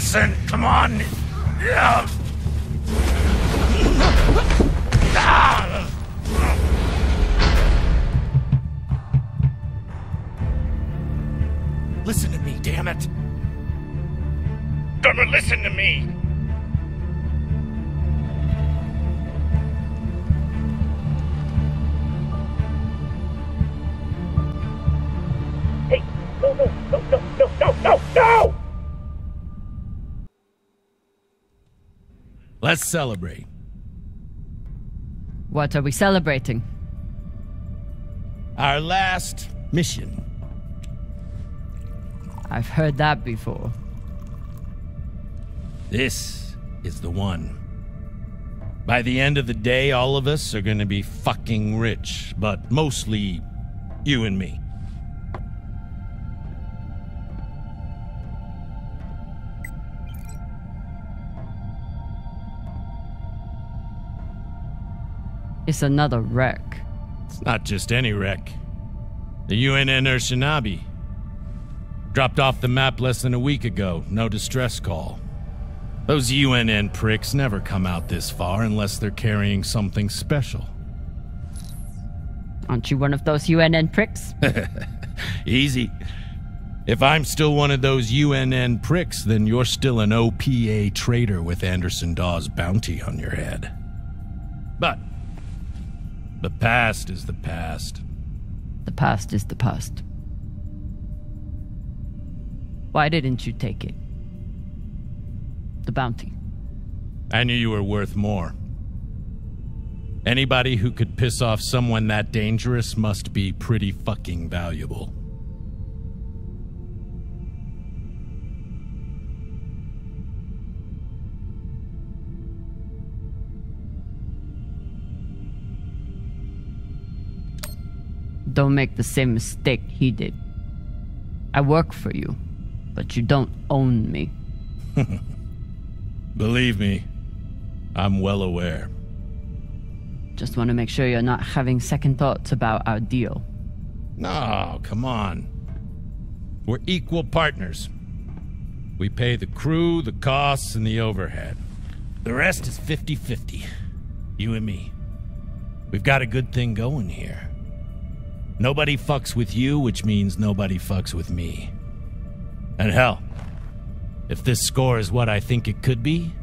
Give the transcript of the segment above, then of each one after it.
listen, come on. Yeah. Listen to me, damn it. Gonna listen to me. Hey, no! Let's celebrate. What are we celebrating? Our last mission. I've heard that before. This is the one. By the end of the day, all of us are gonna be fucking rich, but mostly you and me. It's another wreck. It's not just any wreck. The UNN Urshanabi. Dropped off the map less than a week ago. No distress call. Those UNN pricks never come out this far unless they're carrying something special. Aren't you one of those UNN pricks? Easy. If I'm still one of those UNN pricks, then you're still an OPA traitor with Anderson Dawes' bounty on your head. But the past is the past. The past is the past. Why didn't you take it? The bounty. I knew you were worth more. Anybody who could piss off someone that dangerous must be pretty fucking valuable. Don't make the same mistake he did. I work for you, but you don't own me. Believe me, I'm well aware. Just want to make sure you're not having second thoughts about our deal. No, come on. We're equal partners. We pay the crew, the costs, and the overhead. The rest is 50-50. You and me. We've got a good thing going here. Nobody fucks with you, which means nobody fucks with me. And hell, if this score is what I think it could be,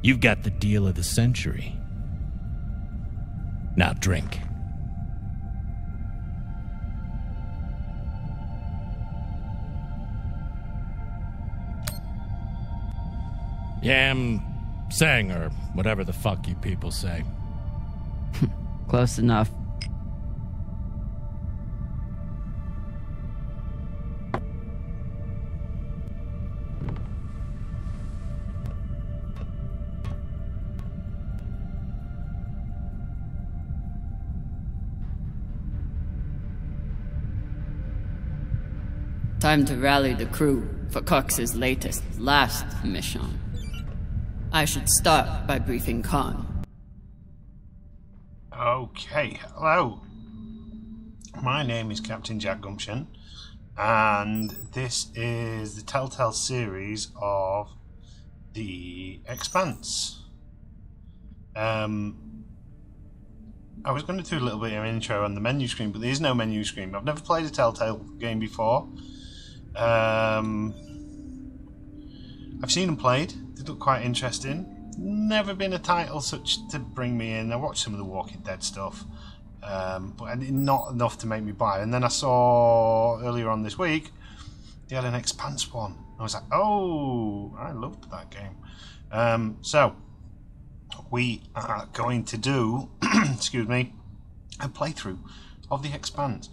you've got the deal of the century. Now drink. Yam sang, or whatever the fuck you people say. Close enough. Time to rally the crew for Cox's last mission. I should start by briefing Khan. Okay, hello. My name is Captain Jack Gumption, and this is the Teletale series of the Expanse. I was going to do a little bit of an intro on the menu screen, but there is no menu screen. I've never played a Telltale game before. I've seen them played. They look quite interesting. Never been a title such to bring me in. I watched some of the Walking Dead stuff, but not enough to make me buy. And then I saw earlier on this week they had an Expanse one. I was like, oh, I loved that game. So we are going to do, excuse me, a playthrough of the Expanse.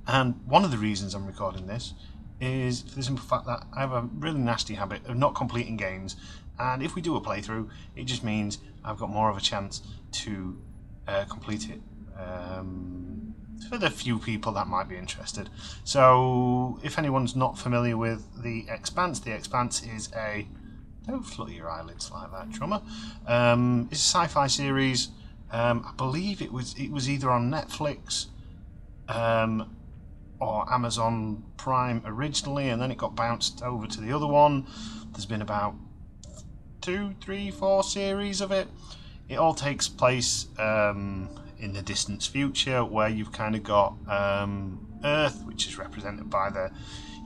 And one of the reasons I'm recording this is for the simple fact that I have a really nasty habit of not completing games, and if we do a playthrough, it just means I've got more of a chance to complete it. For the few people that might be interested. So, if anyone's not familiar with the Expanse is a... Don't flutter your eyelids like that, drummer. It's a sci-fi series. I believe it was either on Netflix, or Amazon Prime originally, and then it got bounced over to the other one. There's been about 2, 3, 4 series of it. It all takes place in the distant future, where you've kind of got Earth, which is represented by the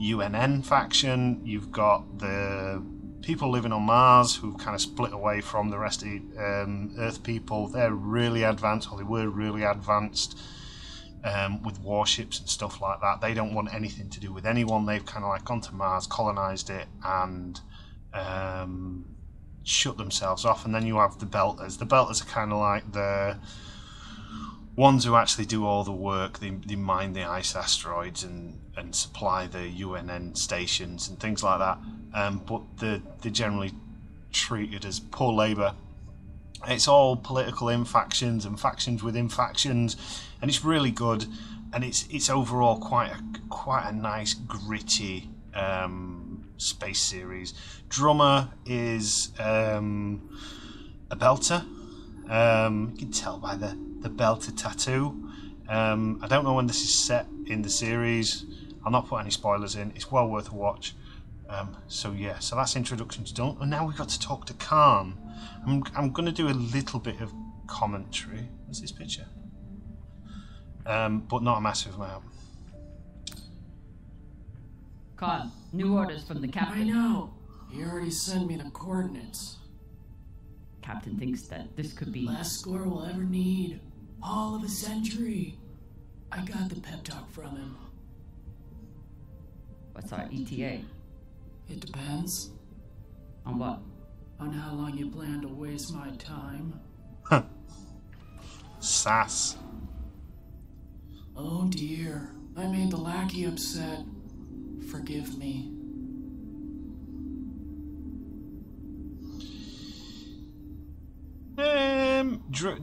UNN faction. You've got the people living on Mars, who kind of split away from the rest of the Earth people. They're really advanced, or they were really advanced, with warships and stuff like that. They don't want anything to do with anyone. They've kind of like gone to Mars, colonized it, and shut themselves off. And then you have the Belters. The Belters are kind of like the ones who actually do all the work. They mine the ice asteroids and supply the UNN stations and things like that. But they're generally treated as poor labour. It's all political in factions and factions within factions, and it's really good. And it's overall quite a nice, gritty space series. Drummer is a belter. You can tell by the belter tattoo. I don't know when this is set in the series. I'll not put any spoilers in. It's well worth a watch. So yeah, so that's introductions done, and now we've got to talk to Khan. I'm going to do a little bit of commentary. What's this picture? But not a massive amount. Khan, new orders from the captain. I know. He already sent me the coordinates. Captain thinks that this could be... Last score we'll ever need. All of a century. I got the pep talk from him. What's our ETA? It depends. On what? On how long you plan to waste my time. Sass. Oh dear. I made the lackey upset. Forgive me.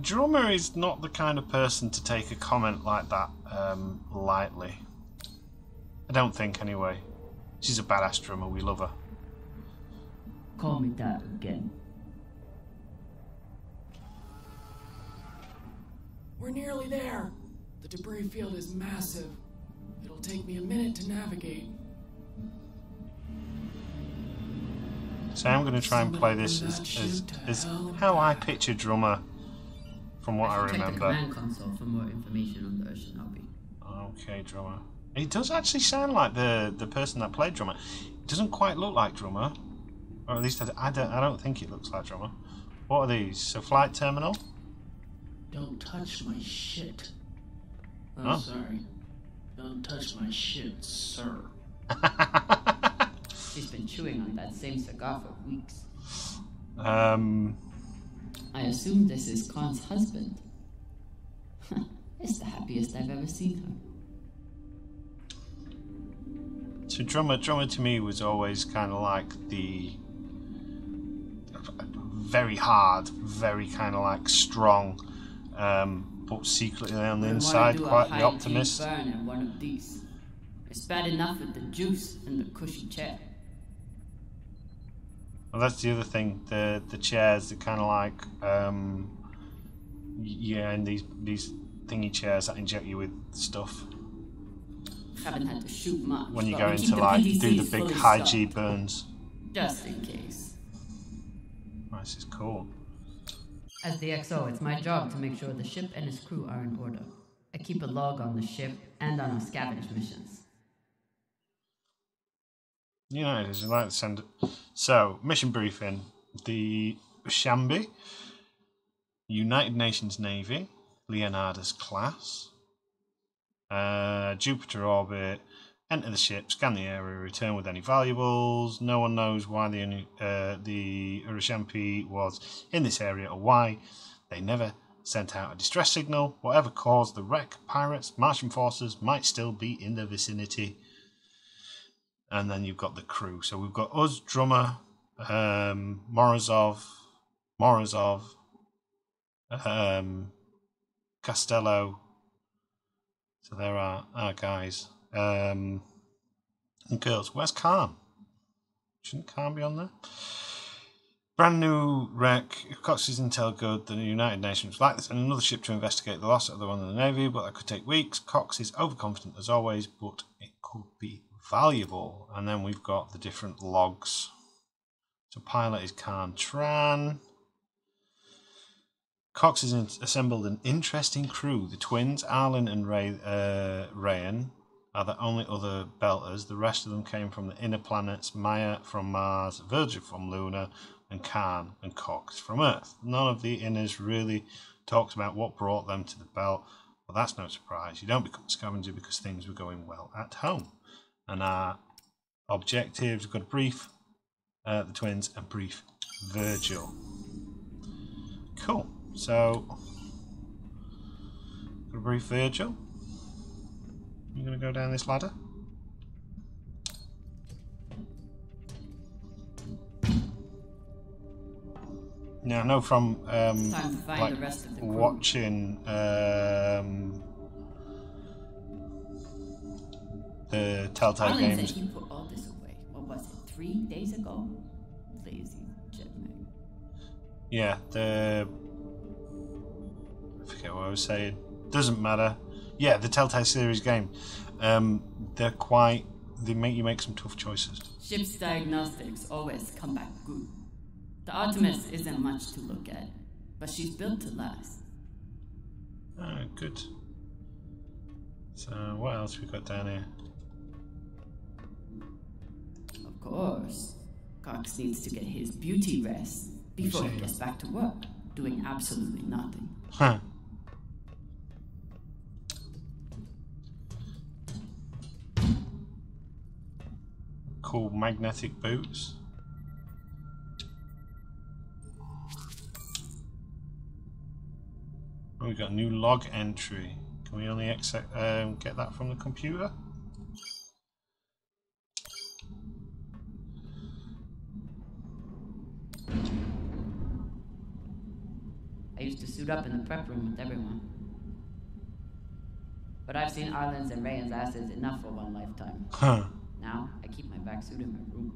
Drummer is not the kind of person to take a comment like that lightly. I don't think, anyway. She's a badass drummer. We love her. Call me that again. We're nearly there. The debris field is massive. It'll take me a minute to navigate. So I'm going to try and play this as how I picture Drummer from what I remember. Check the command console for more information on the Urshanabi. Okay, Drummer. It does actually sound like the person that played Drummer. It doesn't quite look like Drummer, or at least I don't think it looks like Drummer. What are these? So flight terminal? Don't touch my shit. Oh. Sorry. Don't touch my shit, sir. She's been chewing on that same cigar for weeks. I assume this is Khan's husband. It's the happiest I've ever seen her. So drummer to me was always kind of like the very hard, very kind of like strong, but secretly on the inside quite the optimist. Burn in one of these. It's bad enough with the juice and the cushy chair. Well, that's the other thing. The chairs, they're kind of like yeah, and these thingy chairs that inject you with stuff. Haven't had to shoot much. When you go into like do the big high G burns. Just in case. This is cool. As the XO, it's my job to make sure the ship and its crew are in order. I keep a log on the ship and on our scavenge missions. You know, I'd like to send it. So, mission briefing. The Urshanabi, United Nations Navy, Leonardo's class, Jupiter orbit, enter the ship, scan the area, return with any valuables. No one knows why the Urshanabi was in this area or why. They never sent out a distress signal. Whatever caused the wreck, pirates, Martian forces might still be in the vicinity. And then you've got the crew. So we've got us, Drummer, Morozov, Costello. So there are our guys. And girls. Where's Khan? Shouldn't Khan be on there? Brand new wreck. If Cox's intel good, the United Nations would like to send another ship to investigate the loss of the one in the Navy, but that could take weeks. Cox is overconfident as always, but it could be valuable. And then we've got the different logs. So pilot is Khan Tran. Cox has assembled an interesting crew. The twins, Arlen and Rayan, are the only other Belters. The rest of them came from the inner planets, Maya from Mars, Virgil from Luna, and Khan and Cox from Earth. None of the inners really talked about what brought them to the Belt, but that's no surprise. You don't become a scavenger because things were going well at home. And our objectives, we've got to brief the twins and brief Virgil. Cool. So, got to brief Virgil. You're going to go down this ladder. Now, I know from like watching the Teletale games. You put all this away. What was it? 3 days ago? Lazy jetman. Yeah, I forget what I was saying. Doesn't matter. Yeah, the Telltale series game. They make you make some tough choices. Ship's diagnostics always come back good. The Artemis isn't much to look at, but she's built to last. Oh, good. So, what else we got down here? Of course. Cox needs to get his beauty rest before he gets back to work, doing absolutely nothing. Huh. Cool magnetic boots. Oh, we got a new log entry. Can we only get that from the computer? I used to suit up in the prep room with everyone. But I've seen Arlen's and Rayan's asses enough for one lifetime. Huh. Now, I keep my back suit in my room.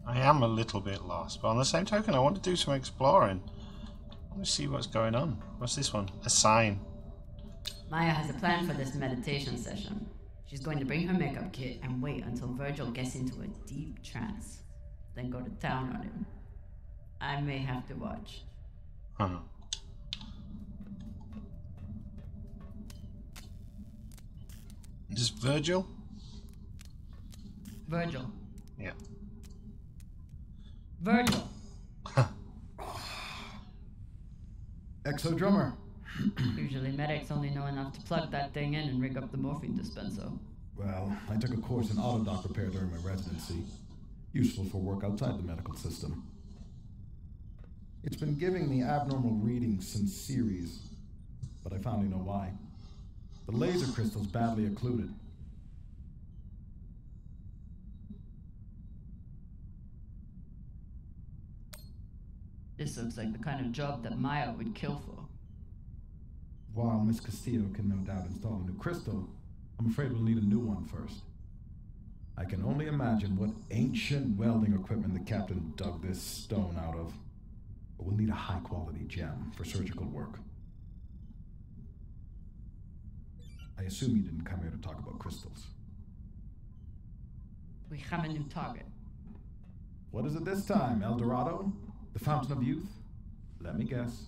I am a little bit lost, but on the same token, I want to do some exploring. I want to see what's going on. What's this one? A sign. Maya has a plan for this meditation session. She's going to bring her makeup kit and wait until Virgil gets into a deep trance, then go to town on him. I may have to watch. Huh. Is this Virgil? Virgil. Yeah. Virgil! Exo drummer. Usually medics only know enough to plug that thing in and rig up the morphine dispenser. Well, I took a course in autodoc repair during my residency. Useful for work outside the medical system. It's been giving me abnormal readings since series, but I finally know why. The laser crystal's badly occluded. This looks like the kind of job that Maya would kill for. While Miss Castillo can no doubt install a new crystal, I'm afraid we'll need a new one first. I can only imagine what ancient welding equipment the captain dug this stone out of. But we'll need a high-quality gem for surgical work. I assume you didn't come here to talk about crystals. We have a new target. What is it this time, El Dorado? The Fountain of Youth? Let me guess.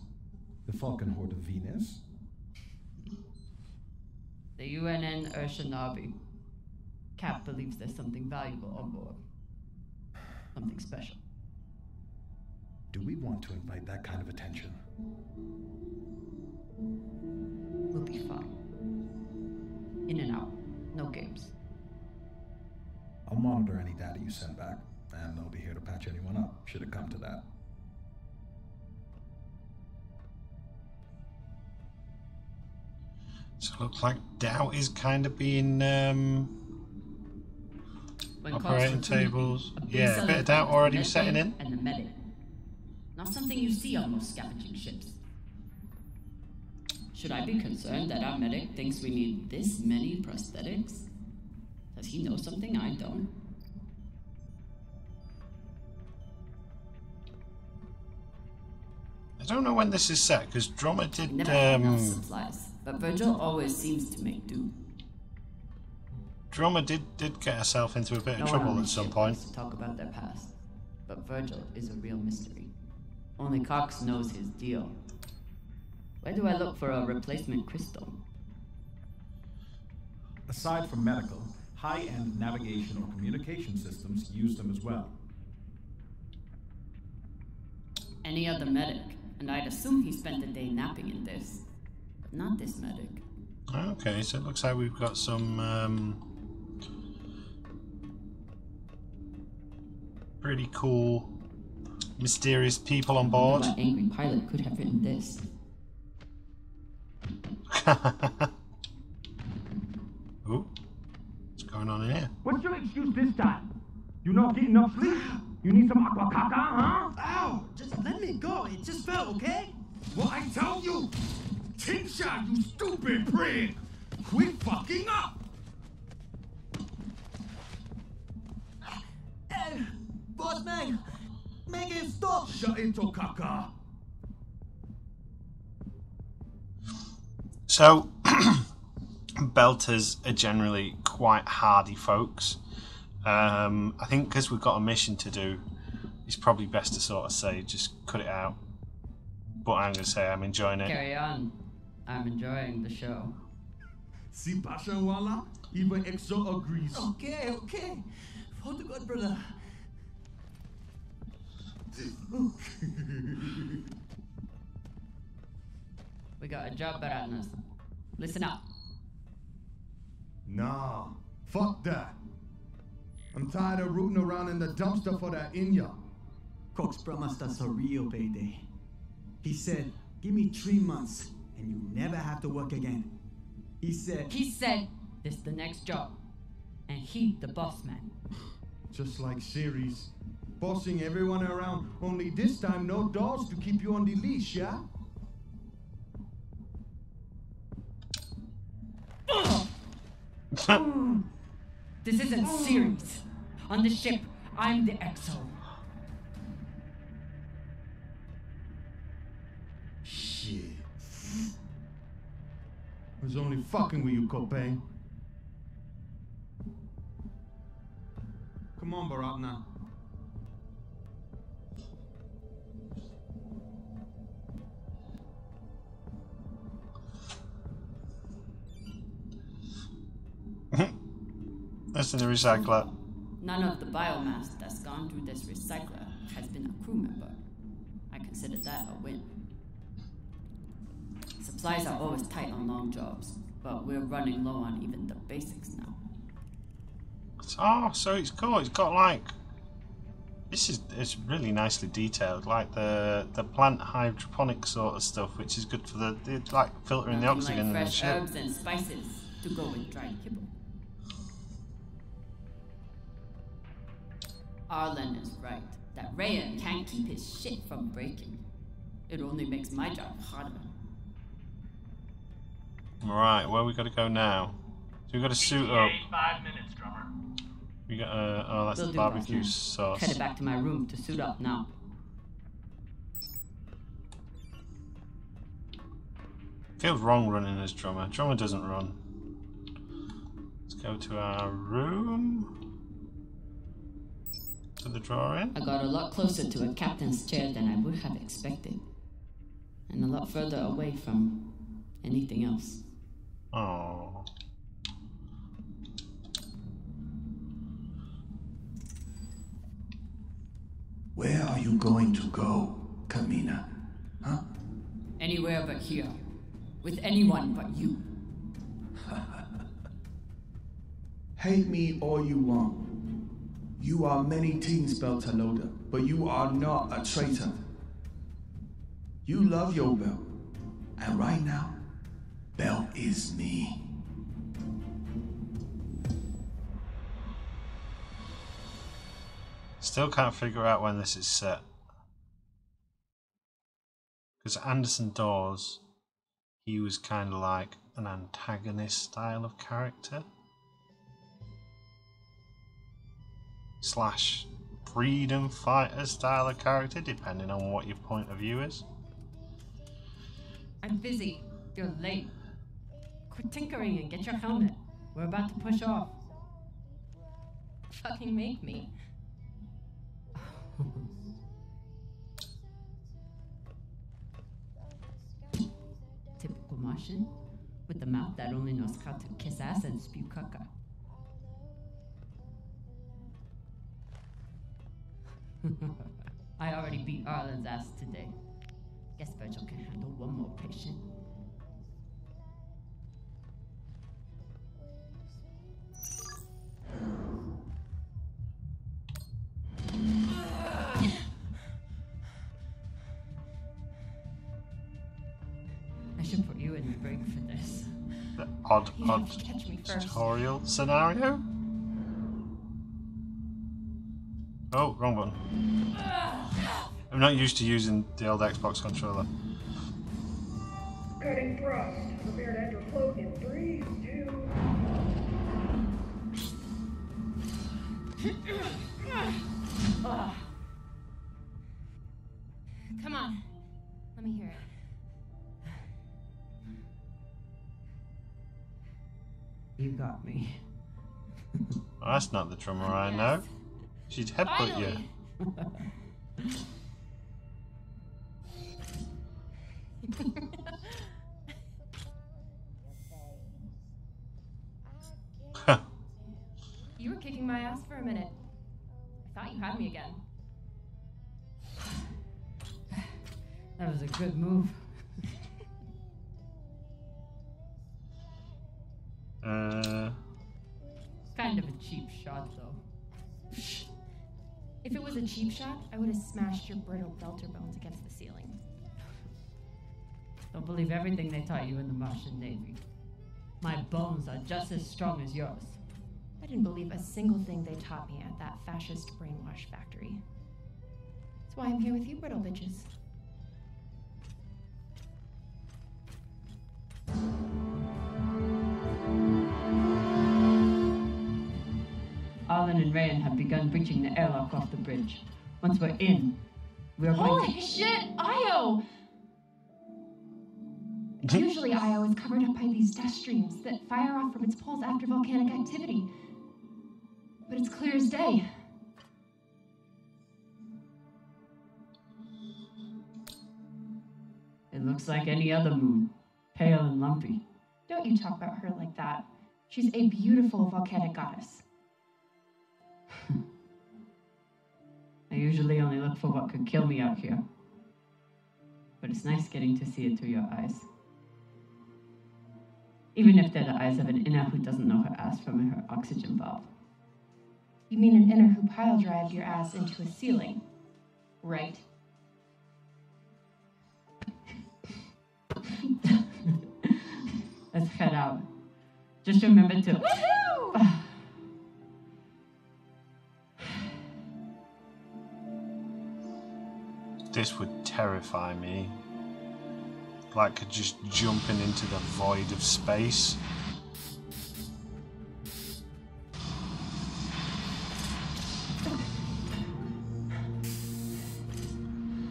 The Falcon Horde of Venus? The UNN Urshanabi. Cap believes there's something valuable on board. Something special. Do we want to invite that kind of attention? We'll be fine. In and out. No games. I'll monitor any data you send back, and I'll be here to patch anyone up, should it come to that. So it looks like doubt is kind of being operating tables. Yeah, a bit of doubt already setting in. And the medic. Not something you see on most scavenging ships. Should I be concerned that our medic thinks we need this many prosthetics? Does he know something I don't? I don't know when this is set, because Drummer did... Never had enough supplies, but Virgil always seems to make do. Drummer did get herself into a bit of trouble at some point. To talk about their past, but Virgil is a real mystery. Only Cox knows his deal. Where do I look for a replacement crystal? Aside from medical, high-end navigation or communication systems use them as well. Any other medic, and I'd assume he spent the day napping in this. But not this medic. Okay, so it looks like we've got some pretty cool, mysterious people on board. What angry pilot could have written this? Ooh, what's going on in here? What's your excuse this time? You not getting enough sleep? You need some aqua caca, huh? Ow! Just let me go. It just fell, okay? What I tell you? Tin-shot, you stupid prig! Quit fucking up! Hey, boss man, make it stop. Shut it, caca. So, Belters are generally quite hardy folks. I think because we've got a mission to do, it's probably best to sort of say, just cut it out. But I'm going to say I'm enjoying it. Carry on. I'm enjoying the show. See, Pasha Wala? Even EXO agrees. Okay, okay. For the good, brother. We got a job, Baratnas. Listen up. Nah, fuck that. I'm tired of rooting around in the dumpster for that Inya. Cox promised us a real payday. He said, give me 3 months and you never have to work again. He said, this is the next job. And he the boss man. Just like Ceres. Bossing everyone around, only this time no dogs to keep you on the leash, yeah? This isn't serious. On the ship, I'm the XO. Shit. I was only fucking with you, Copain. Come on, Baratna. That's in the recycler. None of the biomass that's gone through this recycler has been a crew member. I consider that a win. Supplies are always tight on long jobs, but we're running low on even the basics now. Oh, so it's cool. It's got like it's really nicely detailed, like the plant hydroponic sort of stuff, which is good for the like filtering the Nothing oxygen like in the fresh ship. herbs and spices to go with dried kibble. Arlen is right. That Rayan can't keep his shit from breaking. It only makes my job harder. Right, where we got to go now? So we got to suit up. 5 minutes, drummer. We got oh, that's Will the do, barbecue boss man. sauce. Headed back to my room to suit up now. Feels wrong running as drummer. Drummer doesn't run. Let's go to our room. To the drawing. I got a lot closer to a captain's chair than I would have expected. And a lot further away from anything else. Oh. Where are you going to go, Kamina? Huh? Anywhere but here. With anyone but you. Hate me all you want. You are many things, Beltaloda, but you are not a traitor. You love your Belt, and right now, Belt is me. Still can't figure out when this is set. Because Anderson Dawes, he was kind of like an antagonist style of character. Slash freedom fighter style of character, depending on what your point of view is. I'm busy. You're late. Quit tinkering and get your helmet. We're about to push off. Fucking make me. Typical Martian, with the mouth that only knows how to kiss ass and spew caca. I already beat Arlen's ass today. Guess Virgil can handle one more patient. I should put you in the break for this. The odd Catch me first. tutorial scenario? Oh, wrong button. I'm not used to using the old Xbox controller. Cutting thrust. Prepare to enter float in 3, 2. Come on. Let me hear it. You got me. Oh, that's not the drummer I know. She'd headbutt you. You were kicking my ass for a minute. I thought you had me again. That was a good move. Kind of a cheap shot, though. If it was a cheap shot, I would have smashed your brittle belter bones against the ceiling. Don't believe everything they taught you in the Martian Navy. My bones are just as strong as yours. I didn't believe a single thing they taught me at that fascist brainwash factory. That's why I'm here with you, brittle bitches. Arlen and Rayan have begun breaching the airlock off the bridge. Once we're in, we are going to... Holy shit, Io! Usually Io is covered up by these dust streams that fire off from its poles after volcanic activity. But it's clear as day. It looks like any other moon. Pale and lumpy. Don't you talk about her like that. She's a beautiful volcanic goddess. I usually only look for what could kill me out here. But it's nice getting to see it through your eyes. Even if they're the eyes of an inner who doesn't know her ass from her oxygen valve. You mean an inner who pile drived your ass into a ceiling, right? Let's head out. Just remember to... Woohoo! This would terrify me. Like just jumping into the void of space.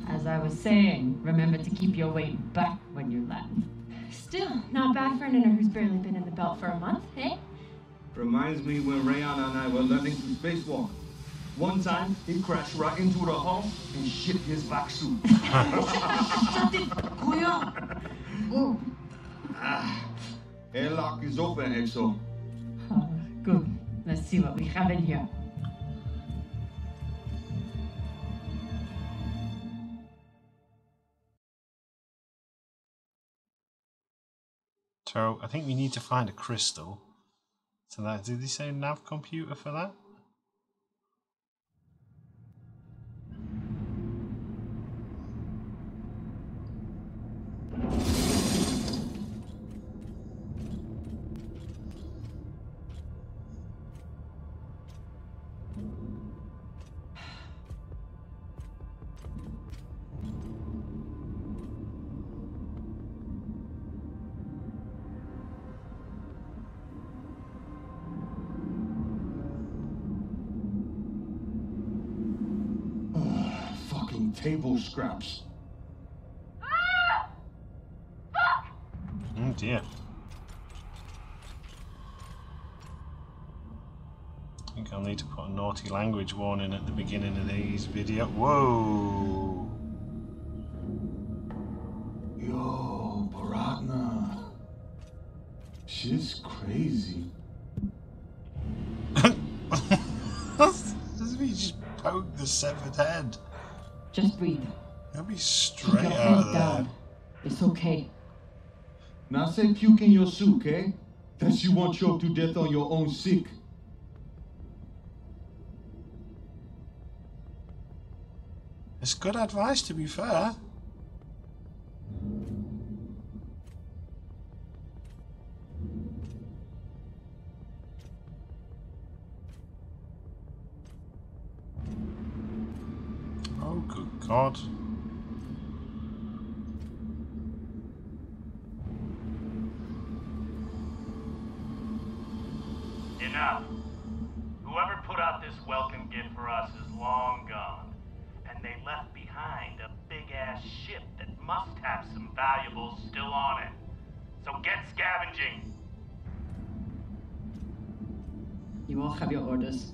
As I was saying, remember to keep your weight back when you land. Still, not bad for an inner who's barely been in the belt for a month, eh? Reminds me when Rihanna and I were learning to spacewalk. One time, he crashed right into the hull and shit his back suit. Shut it! Kuya! Oh. Airlock is open, Exo. Oh, good. Let's see what we have in here. So I think we need to find a crystal. So that, did he say nav computer for that? table scraps. Oh dear. I think I'll need to put a naughty language warning at the beginning of these videos. Whoa! Yo, Baratna. Shit's crazy. Doesn't he just poke the severed head? Just breathe. He'll be Keep straight your out head of there. down. It's okay. Now say puke in your soup, eh? That you won't choke to death on your own sick. It's good advice, to be fair. Oh, good God. Enough. Whoever put out this welcome gift for us is long gone. And they left behind a big-ass ship that must have some valuables still on it. So get scavenging. You all have your orders.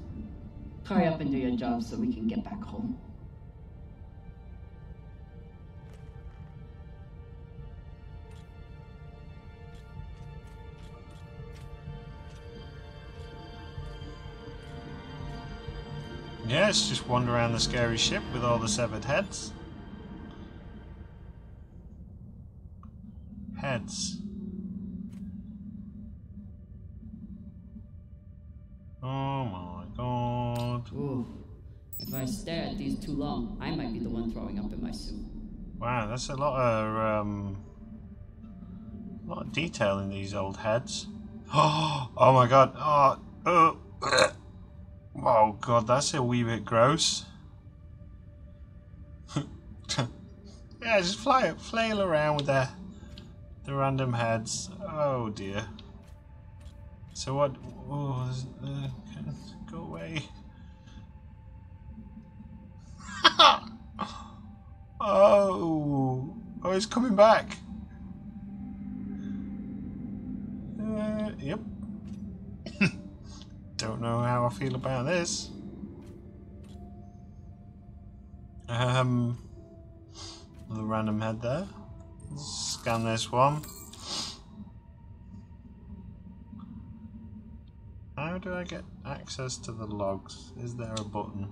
Hurry up and do your job so we can get back home. Yes, just wander around the scary ship with all the severed heads. Heads. Oh my God. Ooh. If I stare at these too long, I might be the one throwing up in my soup. Wow, that's a lot of detail in these old heads. Oh my God. Oh God, that's a wee bit gross. Yeah, just flail around with the random heads. Oh dear. So what? Oh, go away. Oh, he's coming back. Yep. Don't know how I feel about this. The random head there. Scan this one. How do I get access to the logs? Is there a button?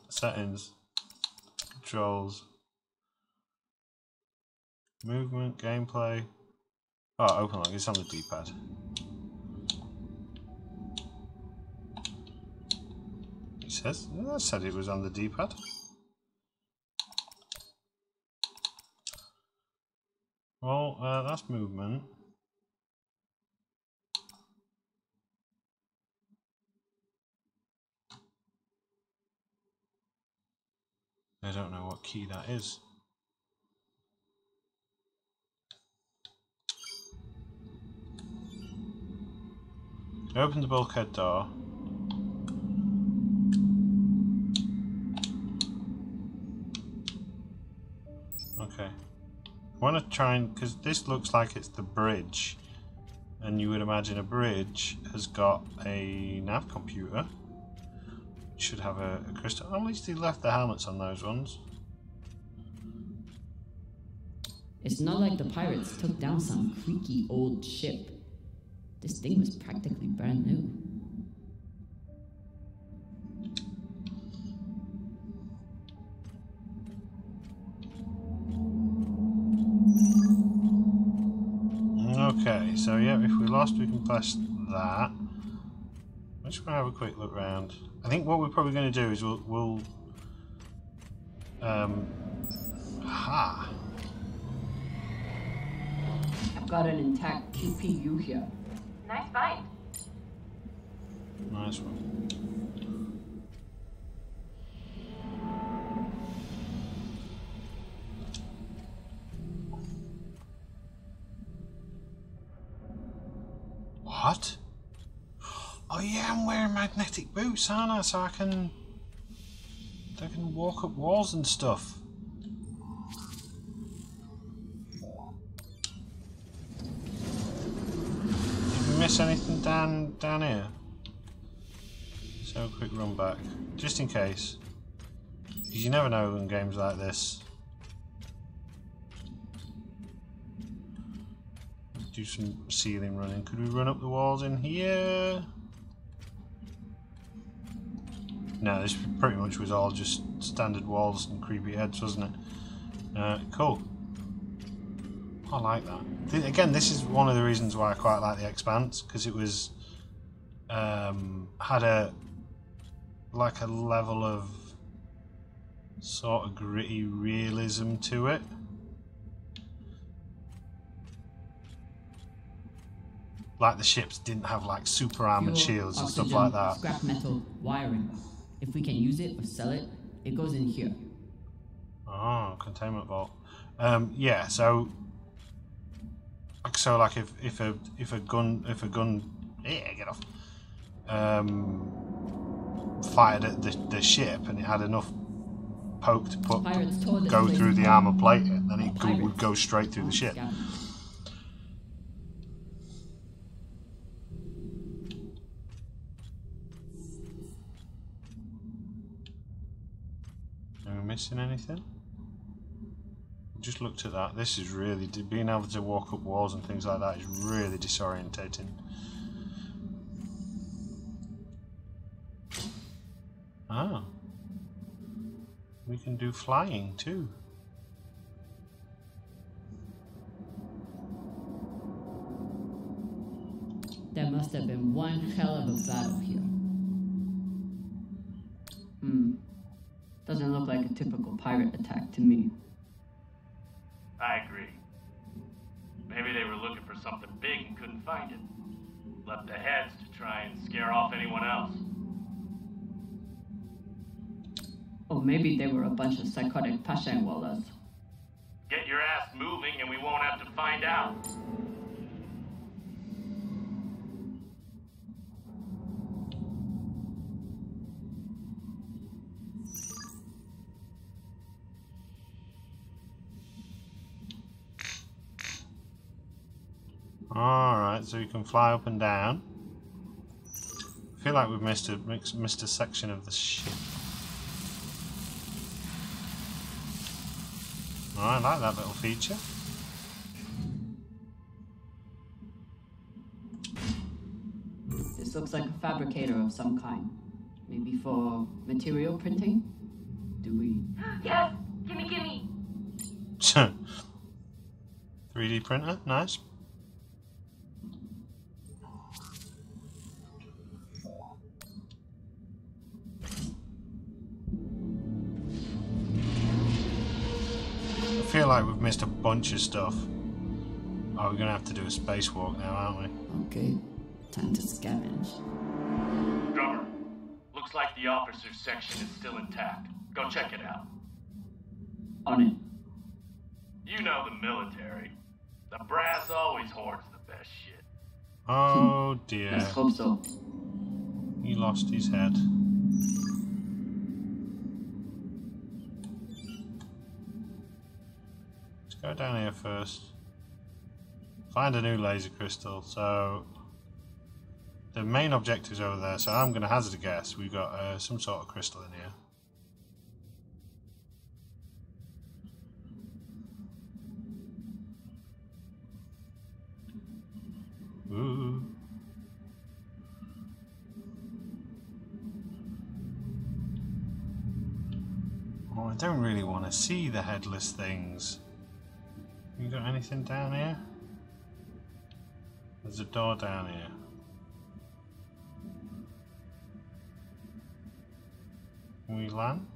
Settings. Controls. Movement, gameplay. Oh, open log, it's on the D-pad. It says, I said it was on the D-pad. Well, that's movement. I don't know what key that is. Open the bulkhead door. Okay. I want to try and, because this looks like it's the bridge, and you would imagine a bridge has got a nav computer. It should have a crystal. At least they left the helmets on those ones. It's not like the pirates took down some creaky old ship. This thing was practically brand new. Okay, so yeah, if we're lost we can press that. I'm just going to have a quick look around. I think what we're probably going to do is we'll aha! I've got an intact QPU here. Nice find. Nice one. What? Oh yeah, I'm wearing magnetic boots, aren't I? So I can walk up walls and stuff. Did we miss anything down here? So quick run back, just in case. Because you never know in games like this. Do some ceiling running. Could we run up the walls in here? No, this pretty much was all just standard walls and creepy heads, wasn't it? Cool. I like that. Again, this is one of the reasons why I quite like the Expanse, because it was had a level of sort of gritty realism to it. Like the ships didn't have like super armored shields and stuff like that. Scrap metal wiring. If we can use it or sell it, it goes in here. Oh, containment vault. Yeah. So like if a gun yeah, get off. Fired at the ship and it had enough poke to go through the armor plate, and then it would go straight through the ship. Are we missing anything? Just looked at that. This is really being able to walk up walls and things like that is really disorientating. Ah, we can do flying too. There must have been one hell of a battle here. Doesn't look like a typical pirate attack to me. I agree. Maybe they were looking for something big and couldn't find it. Left the heads to try and scare off anyone else. Or maybe they were a bunch of psychotic Pashangwallas. Get your ass moving and we won't have to find out. Alright, so you can fly up and down. I feel like we've missed a section of the ship. Oh, I like that little feature. This looks like a fabricator of some kind. Maybe for material printing? Do we... Yes! Gimme! 3D printer, nice. I feel like we've missed a bunch of stuff. Oh, we're gonna have to do a spacewalk now, aren't we? Okay, time to scavenge. Drummer, looks like the officers section is still intact. Go check it out. On it. You know the military. The brass always hoards the best shit. Oh dear. Let's hope so. He lost his head. Go down here first. Find a new laser crystal. So the main objective's over there, so I'm going to hazard a guess. We've got some sort of crystal in here. Ooh. Oh, I don't really want to see the headless things. You got anything down here? There's a door down here. Can we land?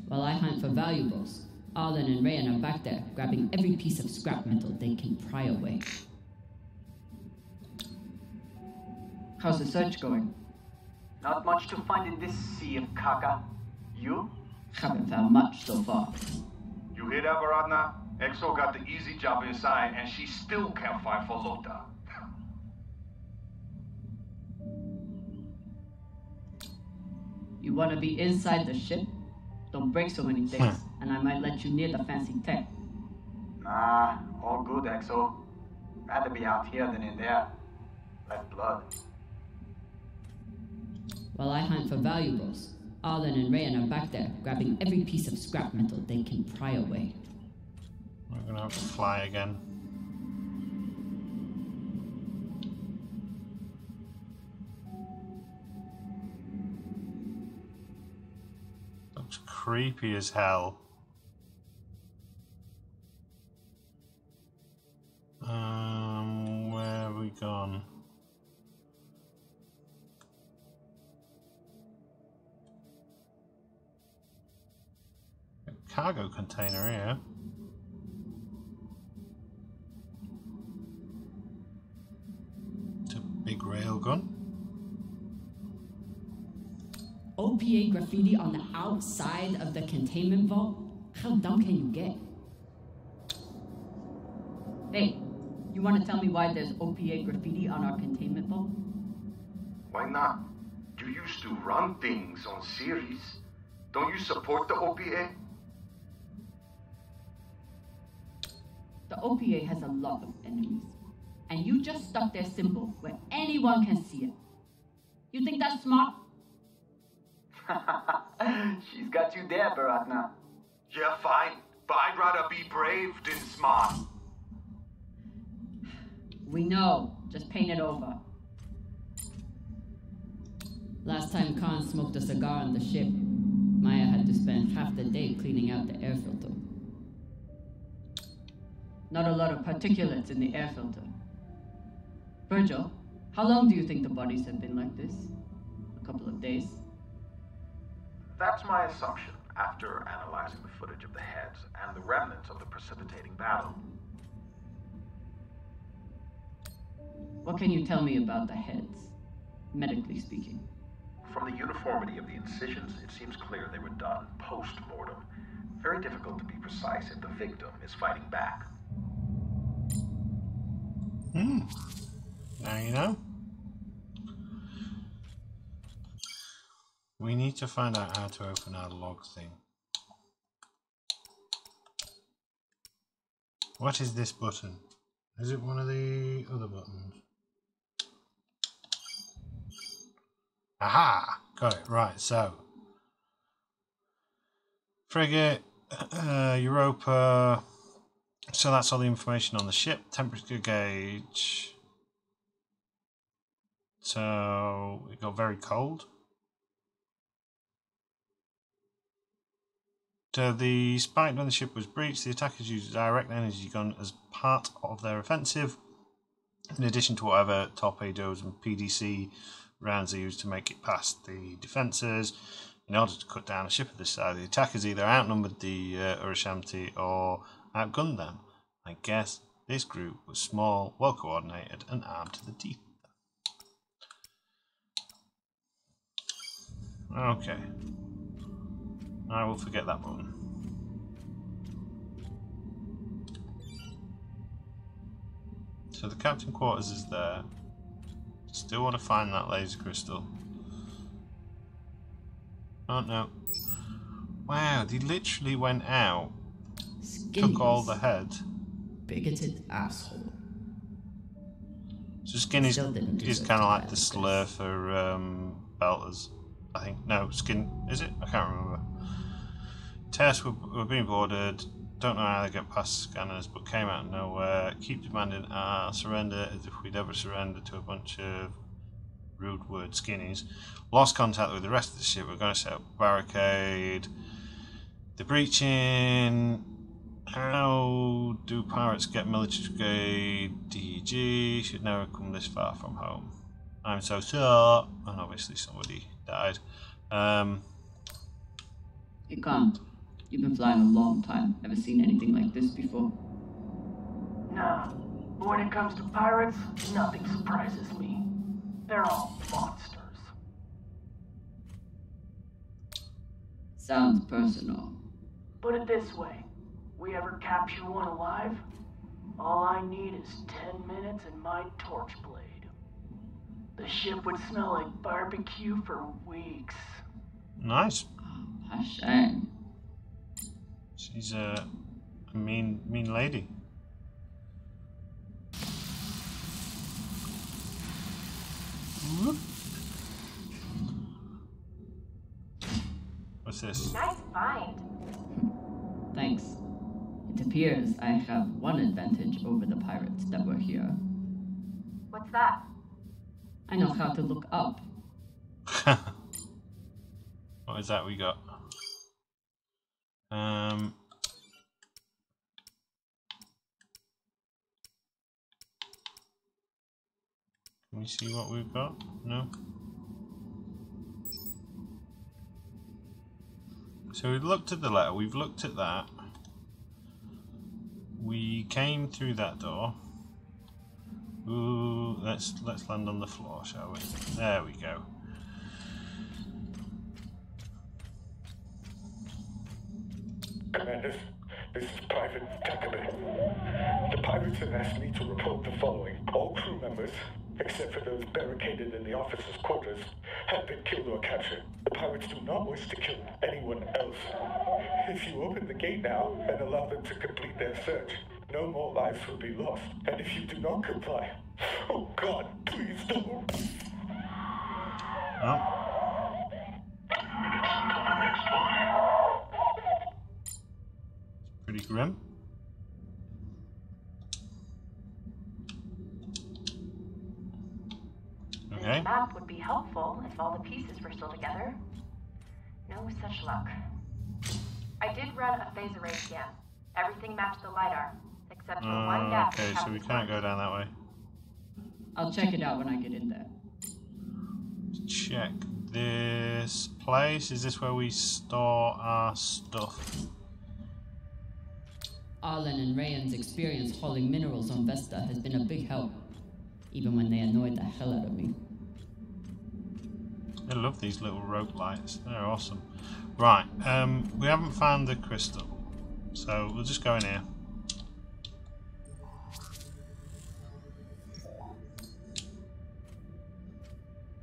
While I hunt for valuables, Arlen and Rayan are back there, grabbing every piece of scrap metal they can pry away. How's the search going? Not much to find in this sea of caca. You? Haven't found much so far. You hear that, Varadna? Exo got the easy job inside, and she still can't find Folota. You want to be inside the ship? Don't break so many things, and I might let you near the fancy tech. Nah, all good, Exo. Rather be out here than in there. Let blood. While I hunt for valuables, Arlen and Rayan are back there, grabbing every piece of scrap metal they can pry away. We're gonna have to fly again. Looks creepy as hell. Where have we gone? A cargo container here. It's a big railgun. OPA graffiti on the outside of the containment vault? How dumb can you get? Hey, you want to tell me why there's OPA graffiti on our containment vault? Why not? You used to run things on series. Don't you support the OPA? The OPA has a lot of enemies, and you just stuck their symbol where anyone can see it. You think that's smart? She's got you there, Baratna. Yeah, fine. But I'd rather be brave than smart. We know. Just paint it over. Last time Khan smoked a cigar on the ship, Maya had to spend half the day cleaning out the air filter. Not a lot of particulates in the air filter. Virgil, how long do you think the bodies have been like this? A couple of days? That's my assumption after analyzing the footage of the heads and the remnants of the precipitating battle. What can you tell me about the heads, medically speaking? From the uniformity of the incisions, it seems clear they were done post-mortem. Very difficult to be precise if the victim is fighting back. Now you know. We need to find out how to open our log thing. What is this button? Is it one of the other buttons? Aha! Got it. Right, so. Frigate, Europa. So that's all the information on the ship. Temperature gauge. So it got very cold. So the spiked when the ship was breached. The attackers used a direct energy gun as part of their offensive, in addition to whatever torpedoes and PDC rounds they used to make it past the defences. In order to cut down a ship of this size, the attackers either outnumbered the Urshanabi or outgunned them. I guess this group was small, well coordinated, and armed to the teeth. Okay. I will forget that button. So the captain quarters is there. Still want to find that laser crystal. Oh no. Wow, they literally went out, took all the head. Bigoted asshole. So Skin is kind of like the slur for Belters, I think. No, Skin, is it? I can't remember. Tests were being boarded. Don't know how they get past scanners, but came out of nowhere. Keep demanding our surrender as if we'd ever surrender to a bunch of rude word skinnies. Lost contact with the rest of the ship. We're going to set up a barricade. The breaching. How do pirates get military grade DG? Should never come this far from home. I'm so sure. And obviously somebody died. You can't. You've been flying a long time. Ever seen anything like this before? Nah. But when it comes to pirates, nothing surprises me. They're all monsters. Sounds personal. Put it this way. We ever capture one alive? All I need is 10 minutes and my torch blade. The ship would smell like barbecue for weeks. Nice. Oh, shame. She's a mean lady. Whoop. What's this? Nice find. Thanks. It appears I have one advantage over the pirates that were here. What's that? I know how to look up. What is that we got? Can we see what we've got? No. So we've looked at the letter, we've looked at that. We came through that door. Ooh, let's land on the floor, shall we? There we go. Commanders, this is Private Takabe. The pirates have asked me to report the following. All crew members, except for those barricaded in the officers' quarters, have been killed or captured. The pirates do not wish to kill anyone else. If you open the gate now and allow them to complete their search, no more lives will be lost. And if you do not comply, oh God, please don't. Oh. Pretty grim. Okay. This map would be helpful if all the pieces were still together. No such luck. I did run a phase array scan. Everything matched the LiDAR, except for one gap. Okay, so we can't go down that way. I'll check it out when I get in there. Check this place. Is this where we store our stuff? Arlen and Rayan's experience hauling minerals on Vesta has been a big help, even when they annoyed the hell out of me. I love these little rope lights. They're awesome. Right, we haven't found the crystal, so we'll just go in here.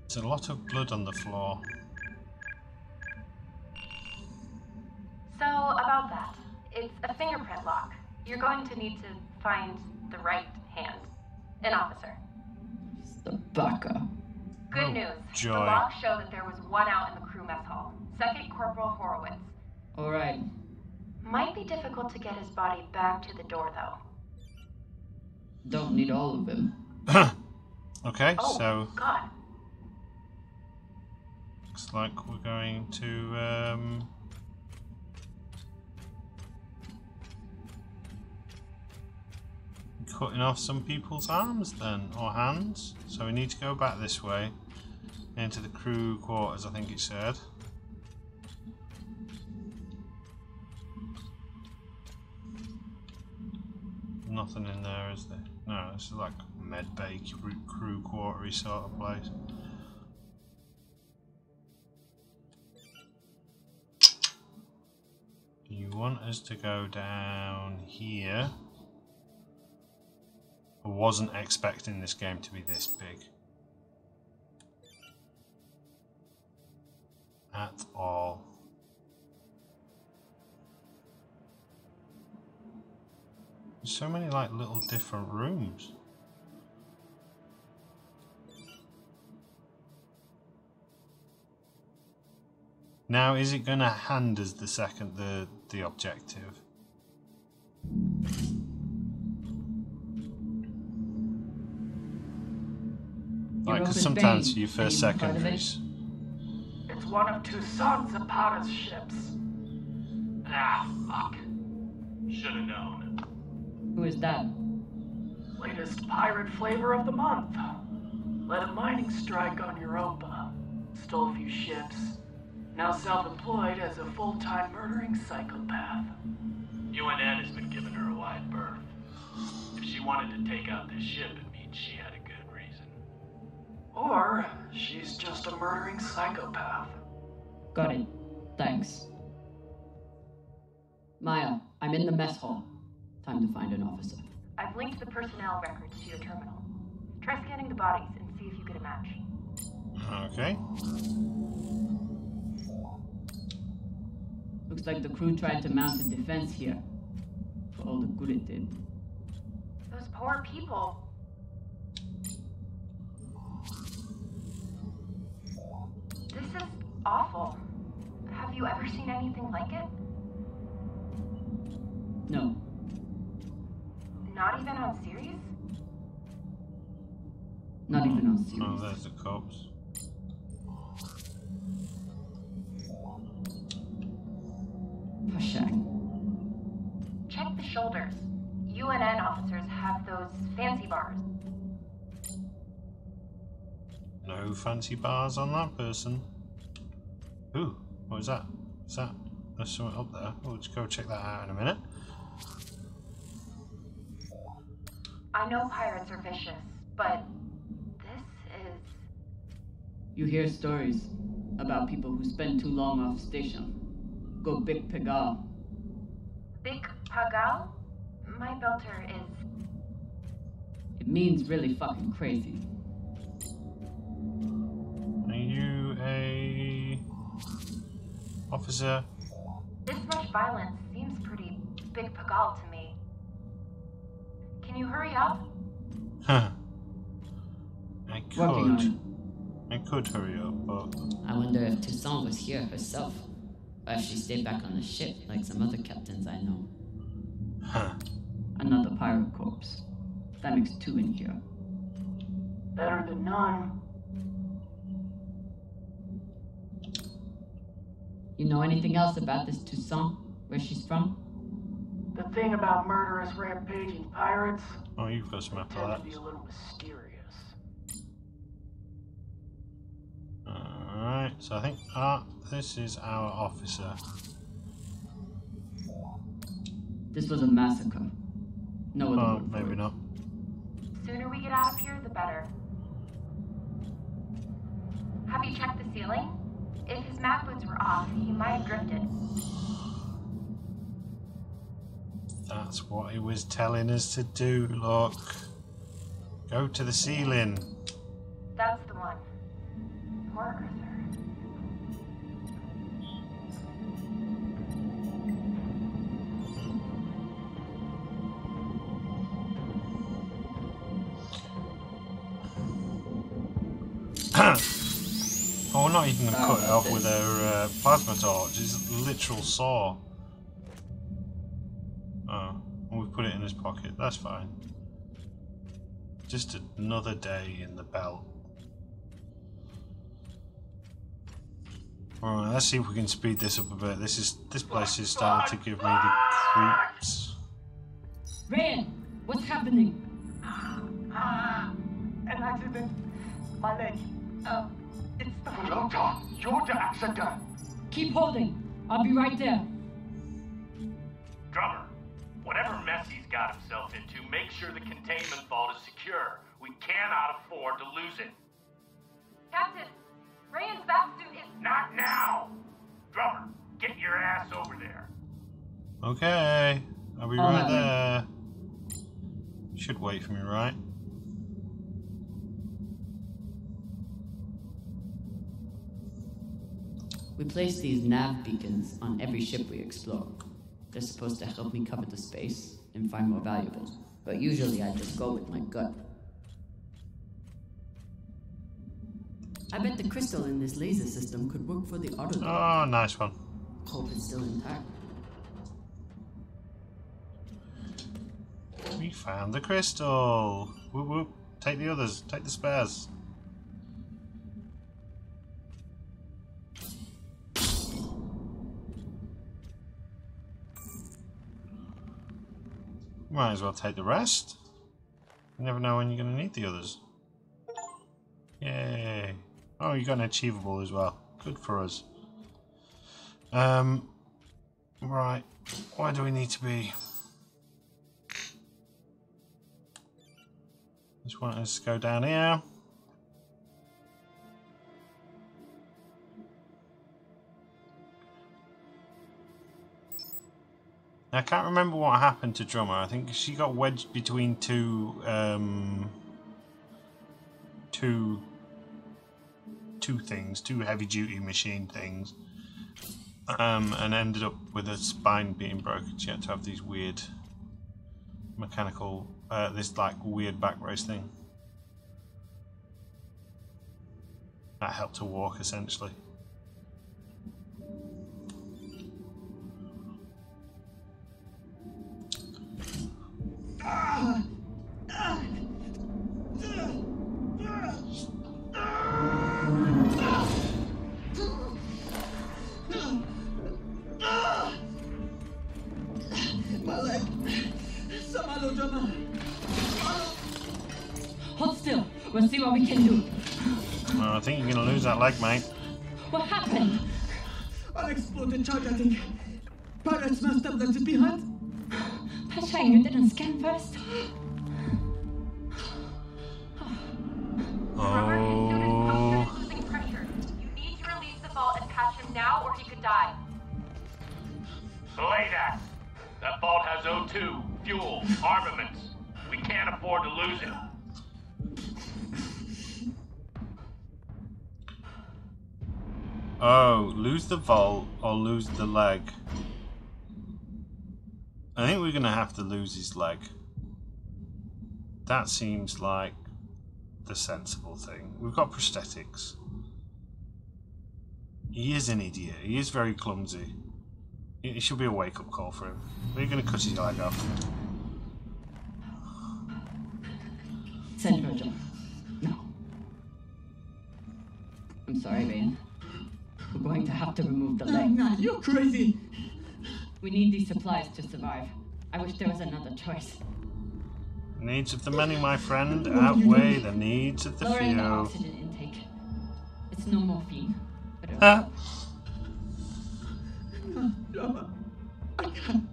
There's a lot of blood on the floor. So, about that. It's a fingerprint lock. You're going to need to find the right hand. An officer. The baka. Good news. Joy. The logs show that there was one out in the crew mess hall. Second Corporal Horowitz. Alright. Might be difficult to get his body back to the door, though. Don't need all of him. Okay, oh, so... God. Looks like we're going to... cutting off some people's arms then, or hands. So we need to go back this way into the crew quarters, I think it said. Nothing in there, is there? No, this is like med bay crew quartery sort of place. Do you want us to go down here? I wasn't expecting this game to be this big. At all. There's so many like little different rooms. Now is it gonna hand us the second the objective? Like, because sometimes your first secondaries. It's one of two sons of Powder's ships. Ah, fuck. Should've known. Who is that? Latest pirate flavor of the month. Led a mining strike on Europa. Stole a few ships. Now self-employed as a full-time murdering psychopath. UNN has been giving her a wide berth. If she wanted to take out this ship, it means she had a good reason. Or she's just a murdering psychopath. Got it. Thanks. Maya, I'm in the mess hall. Time to find an officer. I've linked the personnel records to your terminal. Try scanning the bodies and see if you get a match. Okay. Looks like the crew tried to mount a defense here. For all the good it did. Those poor people. This is awful. Have you ever seen anything like it? No. Not even on series? Not even on series. Oh, there's the corpse. For shame. Check the shoulders. UNN officers have those fancy bars. No fancy bars on that person. Ooh, what is that? Is that? There's something up there. We'll just go check that out in a minute. I know pirates are vicious, but this is... You hear stories about people who spend too long off station. Go Big Pegal. Big Pagal? My belter is... It means really fucking crazy. Are you a officer? This much violence seems pretty Big Pagal to me. Can you hurry up? Huh. Working on it. I could hurry up, but... I wonder if Toussaint was here herself. Or if she stayed back on the ship like some other captains I know. Huh. Another pirate corpse. That makes 2 in here. Better than none. You know anything else about this Toussaint? Where she's from? The thing about murderous rampaging pirates Oh, you've got some after tend that. to be a little mysterious. Alright, so I think this is our officer. This was a massacre. No other Oh, word for maybe it. not. Sooner we get out of here, the better. Have you checked the ceiling? If his map boots were off, he might have drifted. That's what he was telling us to do, look. Go to the ceiling. That's the one. Poor Arthur. Oh, we're not even going to cut it off with our plasma torch. It's a literal saw. Oh, and we put it in his pocket. That's fine. Just another day in the belt. Alright, let's see if we can speed this up a bit. This place is starting to give me the creeps. Ryan, what's happening? An accident. My leg. It's the Floater, you're the accident. Keep holding. I'll be right there. Drummer, whatever mess he's got himself into, make sure the containment vault is secure. We cannot afford to lose it. Captain, Ryan's batsuit is... Not now! Drummer, get your ass over there. Okay, I'll be right there. Should wait for me, right? We place these nav beacons on every ship we explore. They're supposed to help me cover the space and find more valuables, but usually I just go with my gut. I bet the crystal in this laser system could work for the auto. Oh, nice one. Hope it's still intact. We found the crystal. Whoop whoop. Take the others. Take the spares. Might as well take the rest. You never know when you're going to need the others. Yay. Oh, you got an achievable as well. Good for us. Right. Where do we need to be? Just want us to go down here. I can't remember what happened to Drummer. I think she got wedged between two things, two heavy-duty machine things, and ended up with her spine being broken. She had to have these weird mechanical, this like weird back brace thing. That helped her walk essentially. My leg. Hold still. We'll see what we can do. Well, I think you're going to lose that leg, mate. What happened? Unexploded charge, I think. Pirates must have left it behind. Pasha, you didn't scan first? Oh. Losing pressure. You need to release the vault and catch him now, or he could die. Belay that. That vault has O2, fuel, armaments. We can't afford to lose it. Oh, lose the vault or lose the leg. I think we're going to have to lose his leg. That seems like the sensible thing. We've got prosthetics. He is an idiot. He is very clumsy. It should be a wake-up call for him. We're going to cut his leg off. Send Virgil. No. I'm sorry, Ryan. We're going to have to remove the leg. Nah, you're crazy. We need these supplies to survive. I wish there was another choice. The needs of the many, my friend, outweigh the needs of the Lowering the few. oxygen intake. It's no morphine. But I can't.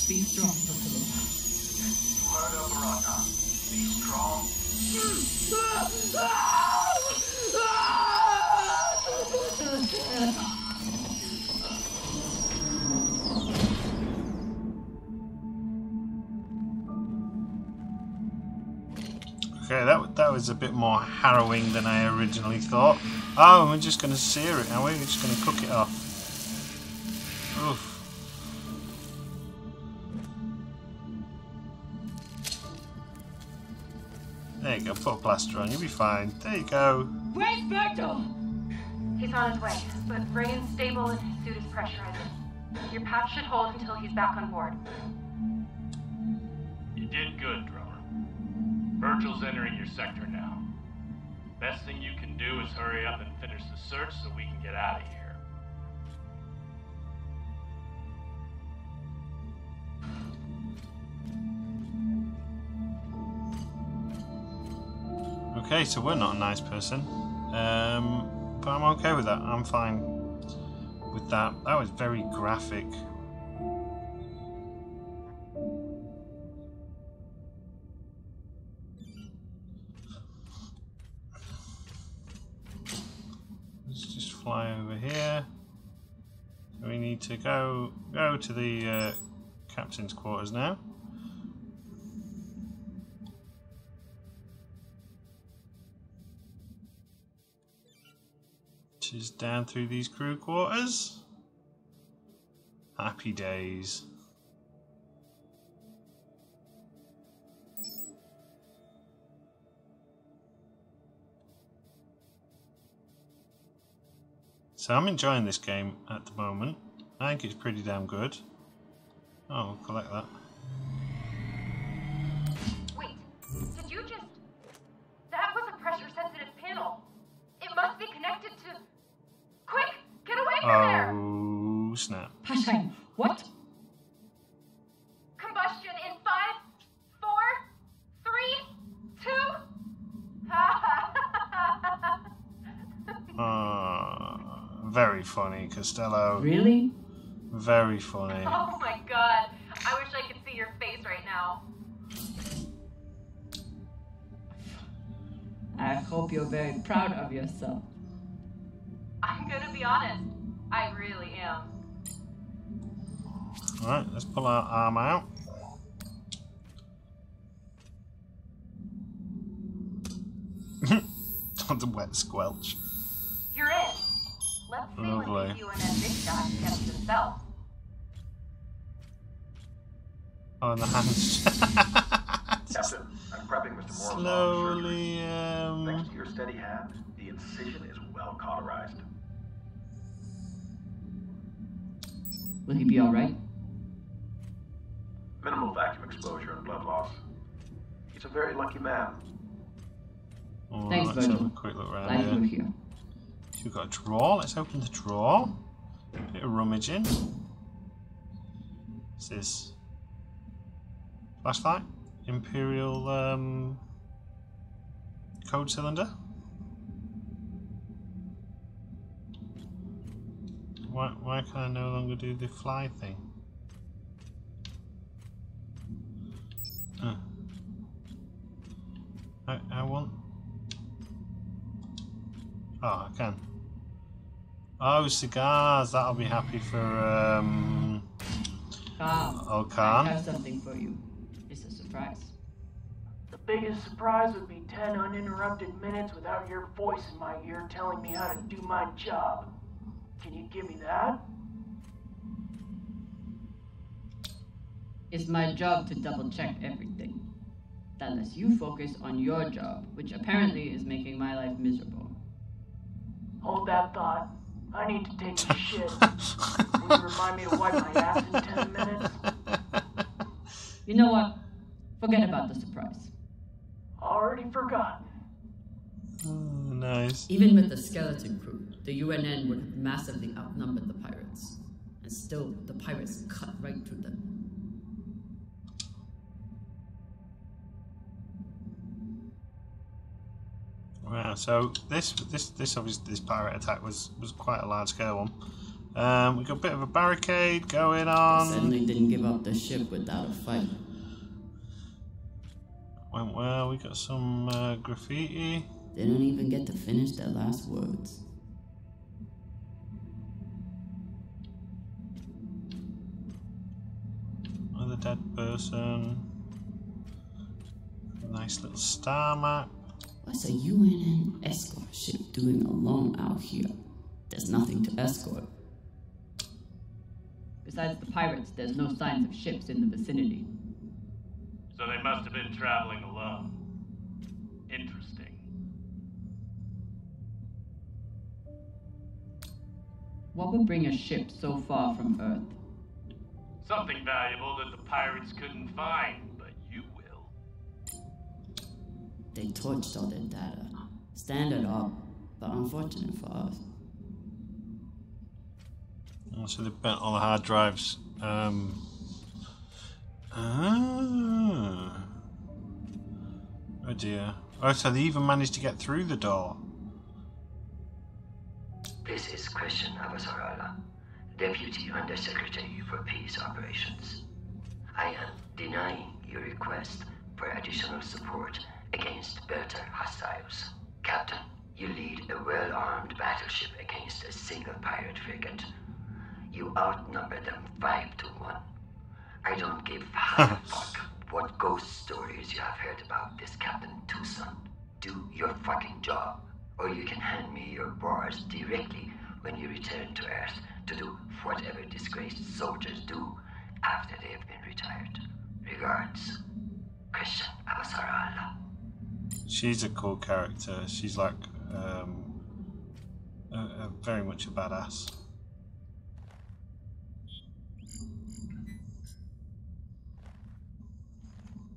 Be strong, Buffalo. You heard her, Baraka. Be strong. Okay, that was a bit more harrowing than I originally thought. Oh, we're just going to sear it, are we? We're just going to cook it off. Oof. There you go, put a plaster on, you'll be fine. There you go. Where's Virgil? He's on his way, but Ray's stable and his suit is pressurized. Your patch should hold until he's back on board. You did good, drummer. Virgil's entering your sector now. Best thing you can do is hurry up and finish the search so we can get out of here. Okay, so we're not a nice person. But I'm okay with that. I'm fine with that. That was very graphic. Let's just fly over here. We need to go to the captain's quarters now. Is down through these crew quarters. Happy days. So I'm enjoying this game at the moment. I think it's pretty damn good. Oh, we'll collect that. Wait, did you just... That was a pressure-sensitive panel. It must be connected to... Quick! Get away from there! Oh, snap. Pasha, what? Combustion in 5, 4, 3, 2... Very funny, Costello. Really? Very funny. Oh my god. I wish I could see your face right now. I hope you're very proud of yourself. I'm gonna be honest. I really am. Alright, let's pull our arm out. want a wet squelch. You're in. Let's see what these UNN big shots kept to themselves. Oh, and the hands. Captain, I'm prepping Mr. Moore's Slowly, Thanks to your steady hand, the incision is well cauterized. Will he be alright? Minimal vacuum exposure and blood loss. He's a very lucky man. Oh, Thanks, let's have Virgil. a quick look around Glad here. you were here. So we've got a drawer. Let's open the drawer. Bit of rummaging. What's this? Flashlight? Imperial code cylinder? Why can I no longer do the fly thing? I want... Oh, I can. Oh, cigars. That'll be happy for old Khan. I have something for you. It's a surprise. The biggest surprise would be 10 uninterrupted minutes without your voice in my ear telling me how to do my job. Can you give me that? It's my job to double check everything. That lets you focus on your job, which apparently is making my life miserable. Hold that thought. I need to take a shit. Will you remind me to wipe my ass in 10 minutes? You know what? Forget about the surprise. Already forgotten. Oh, nice. Even with the skeleton crew, the UNN would have massively outnumbered the pirates. And still, the pirates cut right through them. Wow, so this obviously this pirate attack was quite a large scale one. We got a bit of a barricade going on. They certainly didn't give up the ship without a fight. Went well. We got some graffiti. They didn't even get to finish their last words. Another dead person. Nice little star map. What's a UNN escort ship doing alone out here? There's nothing to escort. Besides the pirates, there's no signs of ships in the vicinity. So they must have been traveling alone. Interesting. What would bring a ship so far from Earth? Something valuable that the pirates couldn't find, but you will. They torched all their data. Standard up, but unfortunate for us. Oh, so they burnt all the hard drives. Oh dear. Oh, so they even managed to get through the door. This is Christian Avasarala, Deputy Undersecretary for Peace Operations. I am denying your request for additional support against Belter hostiles. Captain, you lead a well-armed battleship against a single pirate frigate. You outnumber them 5 to 1. I don't give half a fuck what ghost stories you have heard about this Captain Tucson. Do your fucking job, or you can hand me your bars directly when you return to Earth to do whatever disgraced soldiers do after they have been retired. Regards, Christian Avasarala. She's a cool character. She's like very much a badass.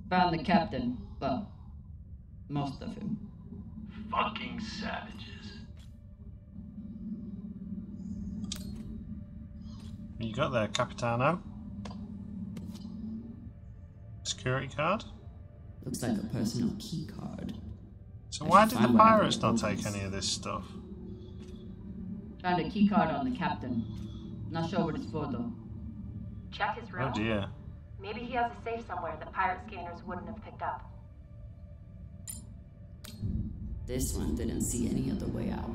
Found the captain, well, most of him. Fucking savages. What you got there, Capitano? Security card? Looks like a personal key card. So why did the pirates not take any of this stuff? Found a key card on the captain. Not sure what it's for though. Check his room. Oh dear. Maybe he has a safe somewhere that pirate scanners wouldn't have picked up. This one didn't see any other way out.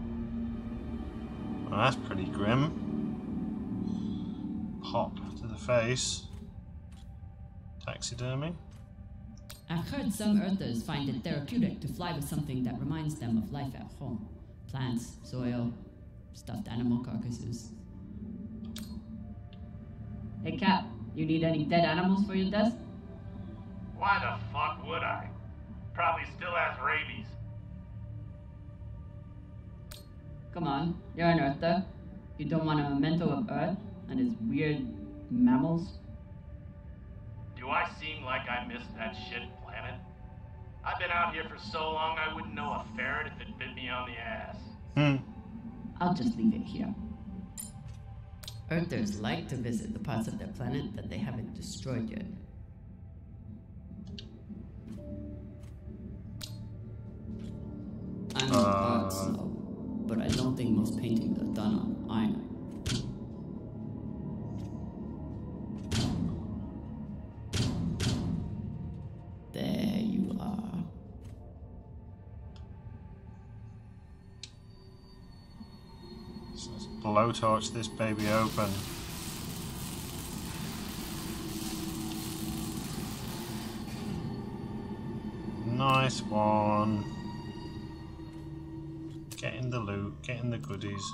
Well, that's pretty grim. Pop to the face. Taxidermy. I've heard some Earthers find it therapeutic to fly with something that reminds them of life at home. Plants, soil, stuffed animal carcasses. Hey, Cap, you need any dead animals for your desk? Why the fuck would I? Probably still has rabies. Come on, you're an Earther. You don't want a memento of Earth and its weird mammals? Do I seem like I missed that shit planet? I've been out here for so long I wouldn't know a ferret if it bit me on the ass. I'll just leave it here. Earthers like to visit the parts of their planet that they haven't destroyed yet. I'm an art snob, but I don't think most paintings are done on iron. There you are. So let's blowtorch this baby open. Nice one. Getting the loot, getting the goodies.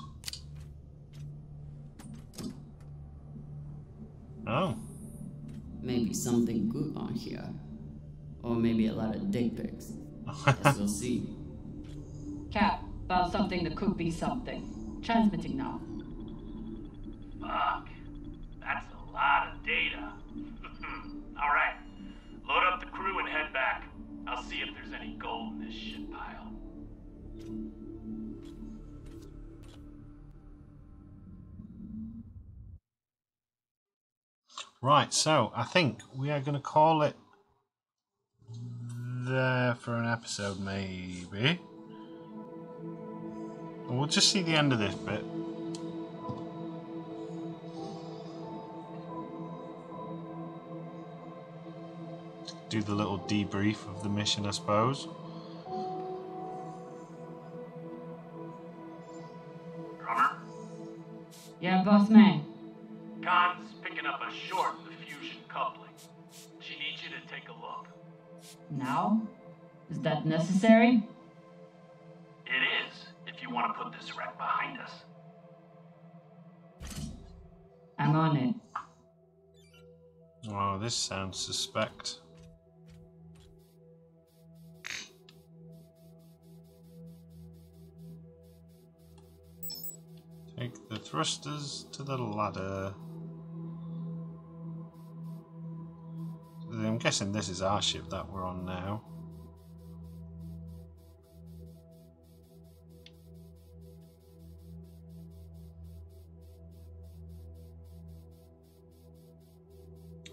Oh. Maybe something good on here. Or maybe a lot of dick pics. Guess we'll see. Cap, found something that could be something. Transmitting now. Fuck. That's a lot of data. Alright. Load up the crew and head back. I'll see if there's any gold in this shit pile. Right, so I think we are going to call it there for an episode, maybe. We'll just see the end of this bit. Do the little debrief of the mission, I suppose. Drummer? Yeah, boss man. Khan's picking up a short in the fusion coupling. She needs you to take a look. Now? Is that necessary? It is, if you want to put this wreck behind us. I'm on it. Oh, this sounds suspect. Take the thrusters to the ladder. I'm guessing this is our ship that we're on now.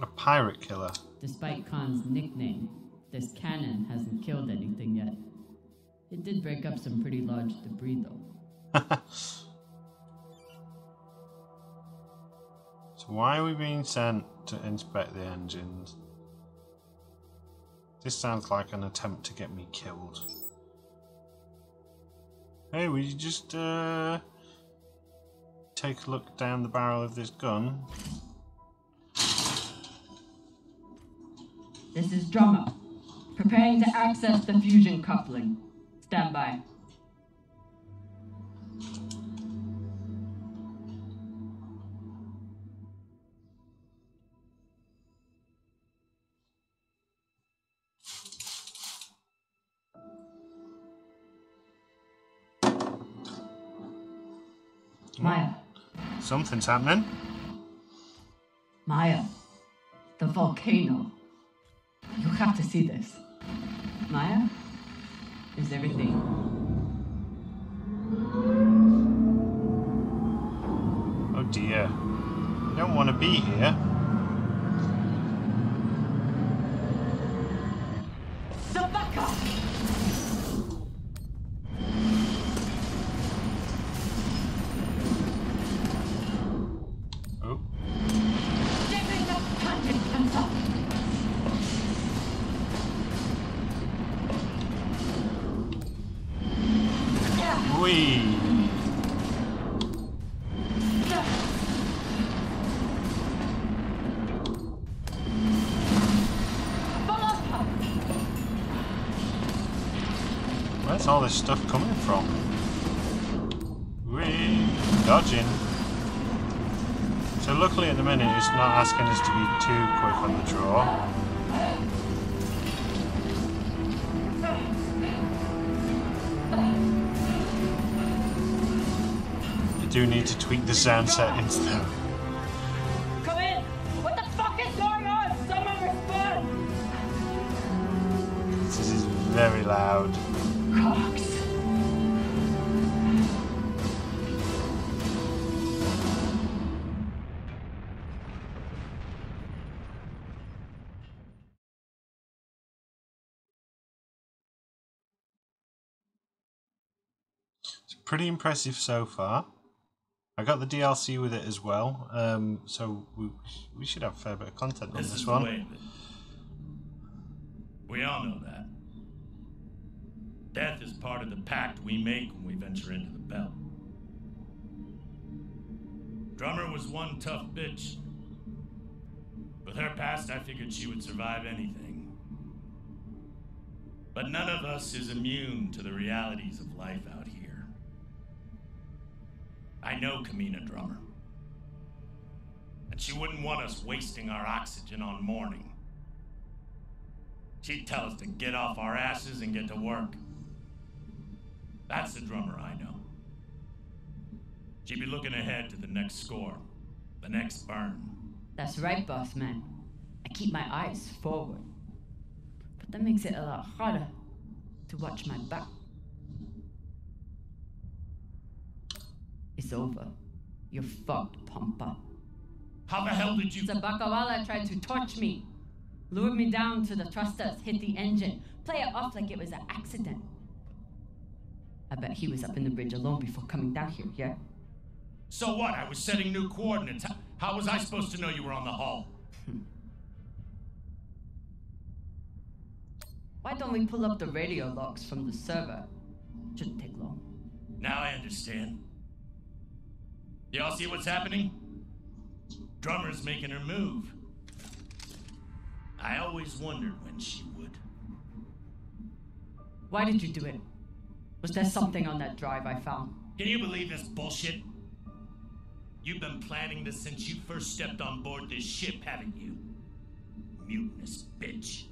A pirate killer. Despite Khan's nickname, this cannon hasn't killed anything yet. It did break up some pretty large debris though. So why are we being sent to inspect the engines? This sounds like an attempt to get me killed. Hey, will you just take a look down the barrel of this gun? This is Drummer. Preparing to access the fusion coupling. Stand by. Maya. Something's happening. Maya. The volcano. You have to see this. Maya? Is everything... Oh dear. I don't want to be here. Sabaka! Oh. Whee! Where's all this stuff coming from? Whee! Dodging. So luckily at the minute it's not asking us to be too quick on the draw. You do need to tweak the sound settings though. Come in! What the fuck is going on? Someone respond! This is very loud. Cox. It's pretty impressive so far. I got the DLC with it as well, so we should have a fair bit of content on this one. The way of it. We all know that. Death is part of the pact we make when we venture into the belt. Drummer was one tough bitch. With her past, I figured she would survive anything. But none of us is immune to the realities of life out here. I know Kamina Drummer. And she wouldn't want us wasting our oxygen on mourning. She'd tell us to get off our asses and get to work. That's the Drummer I know. She'd be looking ahead to the next score, the next burn. That's right, boss man. I keep my eyes forward. But that makes it a lot harder to watch my back. It's over. You're fucked, Pampa. How the hell did you... Sabakawala tried to torch me. Lured me down to the thrusters, hit the engine, play it off like it was an accident. I bet he was up in the bridge alone before coming down here, yeah? So what? I was setting new coordinates. How was I supposed to know you were on the hull? Why don't we pull up the radio logs from the server? Shouldn't take long. Now I understand. Y'all see what's happening? Drummer's making her move. I always wondered when she would. Why did you do it? Was there something on that drive I found? Can you believe this bullshit? You've been planning this since you first stepped on board this ship, haven't you? Mutinous bitch.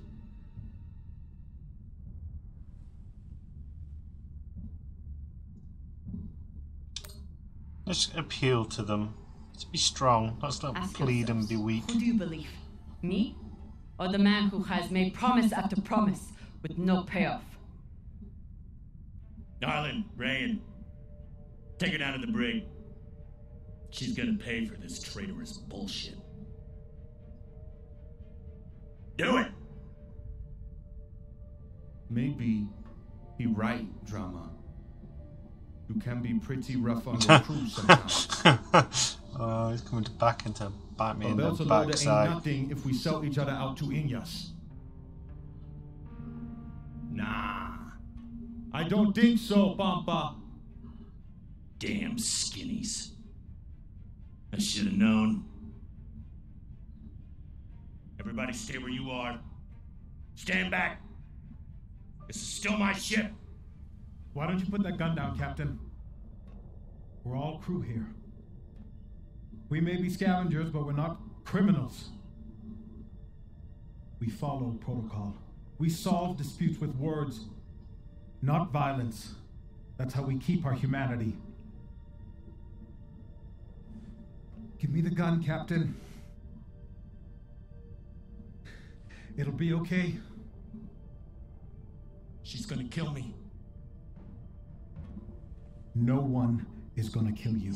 Let's appeal to them. Let's be strong. Let's not plead and be weak. Who do you believe? Me? Or the man who has made promise after promise with no payoff? Darlin, Rayan, take her down to the brig. She's gonna pay for this traitorous bullshit. Do it! Maybe he right, Drama. You can be pretty rough on your crew sometimes. Oh, he's coming back into bite me in the Beltaloda backside. ain't nothing if we sell each other out to Inyas. Nah. I don't think so, Pampa. Damn skinnies. I should have known. Everybody stay where you are. Stand back. This is still my ship. Why don't you put that gun down, Captain? We're all crew here. We may be scavengers, but we're not criminals. We follow protocol. We solve disputes with words, not violence. That's how we keep our humanity. Give me the gun, Captain. It'll be okay. She's gonna kill me. No one is gonna kill you.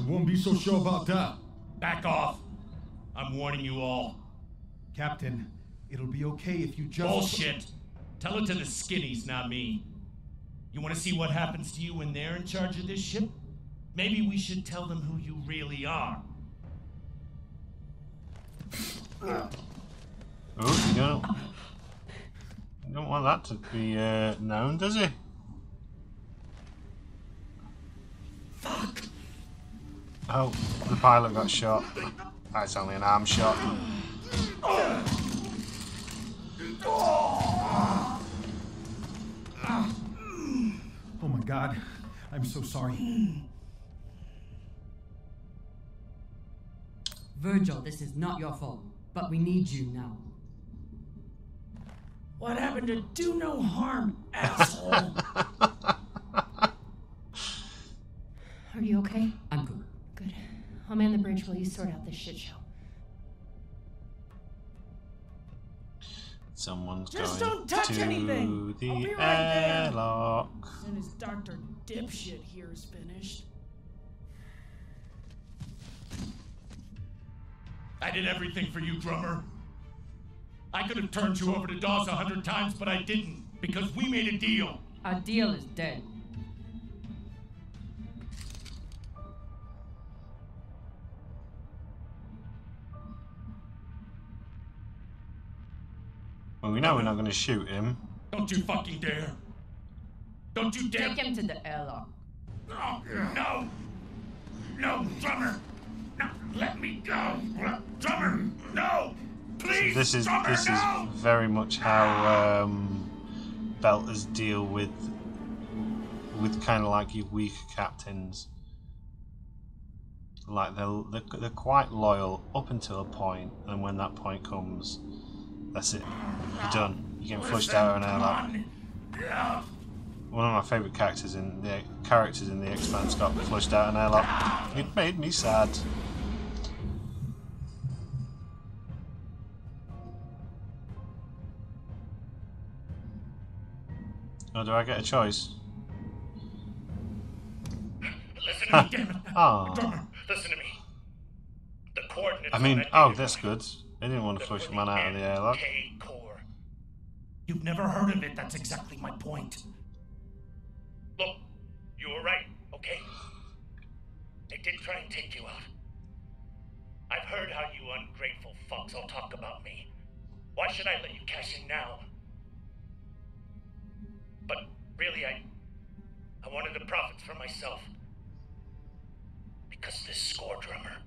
Won't be so sure about that. Back off. I'm warning you all. Captain, it'll be okay if you just... Bullshit. Tell it to the skinnies, not me. You want to see what happens to you when they're in charge of this ship? Maybe we should tell them who you really are. Oh, you don't want that to be known, does he? Fuck. Oh, the pilot got shot. That's only an arm shot. God. I'm so sorry. Virgil, this is not your fault, but we need you now. What happened to do no harm, asshole? Are you okay? I'm good. Good. I'll man the bridge while you sort out this shit show. Someone's Just going don't touch to anything. the I'll be right there. airlock. As soon as Dr. Dipshit here is finished. I did everything for you, drummer. I could have turned you over to Dawes 100 times, but I didn't, because we made a deal. Our deal is dead. Well, we know we're not going to shoot him. Don't you fucking dare. Don't you dare. Take him to the airlock. Oh, no. No, drummer. No, let me go. Drummer, no. Please, This is drummer, no. very much how Belters deal with kind of like your weaker captains. Like they're quite loyal up until a point, and when that point comes, that's it. You're done. You're getting flushed out of an airlock. One of my favourite characters in the Expanse got flushed out of an airlock. It made me sad. Oh, do I get a choice? Listen to me, damn it. Oh. Drummer, listen to me. The coordinates. I mean, oh, that's good. They didn't want to flush the man out of the airlock. Core. You've never heard of it. That's exactly my point. Look, you were right, okay? They did try and take you out. I've heard how you ungrateful fucks all talk about me. Why should I let you cash in now? But really, I wanted the profits for myself. Because this score, drummer,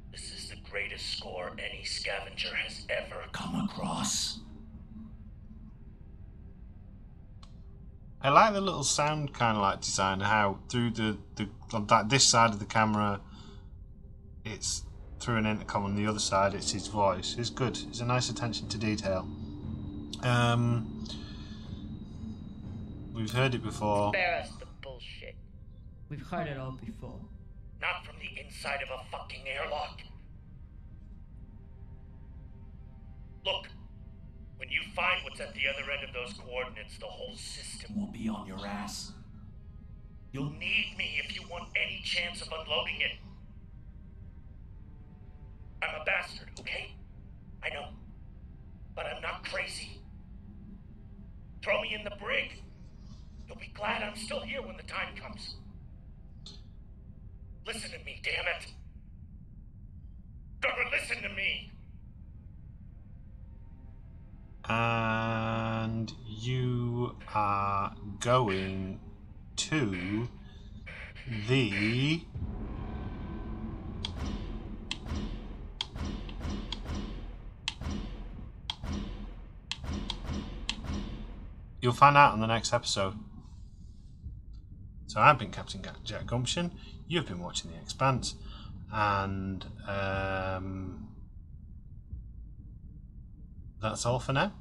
this is the greatest score any scavenger has ever come across. I like the little sound kind of like design, how through like this side of the camera it's through an intercom, on the other side it's his voice. It's good. It's a nice attention to detail. We've heard it before. Spare us the bullshit. We've heard it all before. Not from the inside of a fucking airlock. Look, when you find what's at the other end of those coordinates, the whole system will be on your ass. You'll need me if you want any chance of unloading it. I'm a bastard, okay? I know. But I'm not crazy. Throw me in the brig. You'll be glad I'm still here when the time comes. Listen to me, damn it. Drummer, listen to me. And you are going to the you'll find out in the next episode. So I've been Captain Jack Gumption, you've been watching The Expanse, and that's all for now.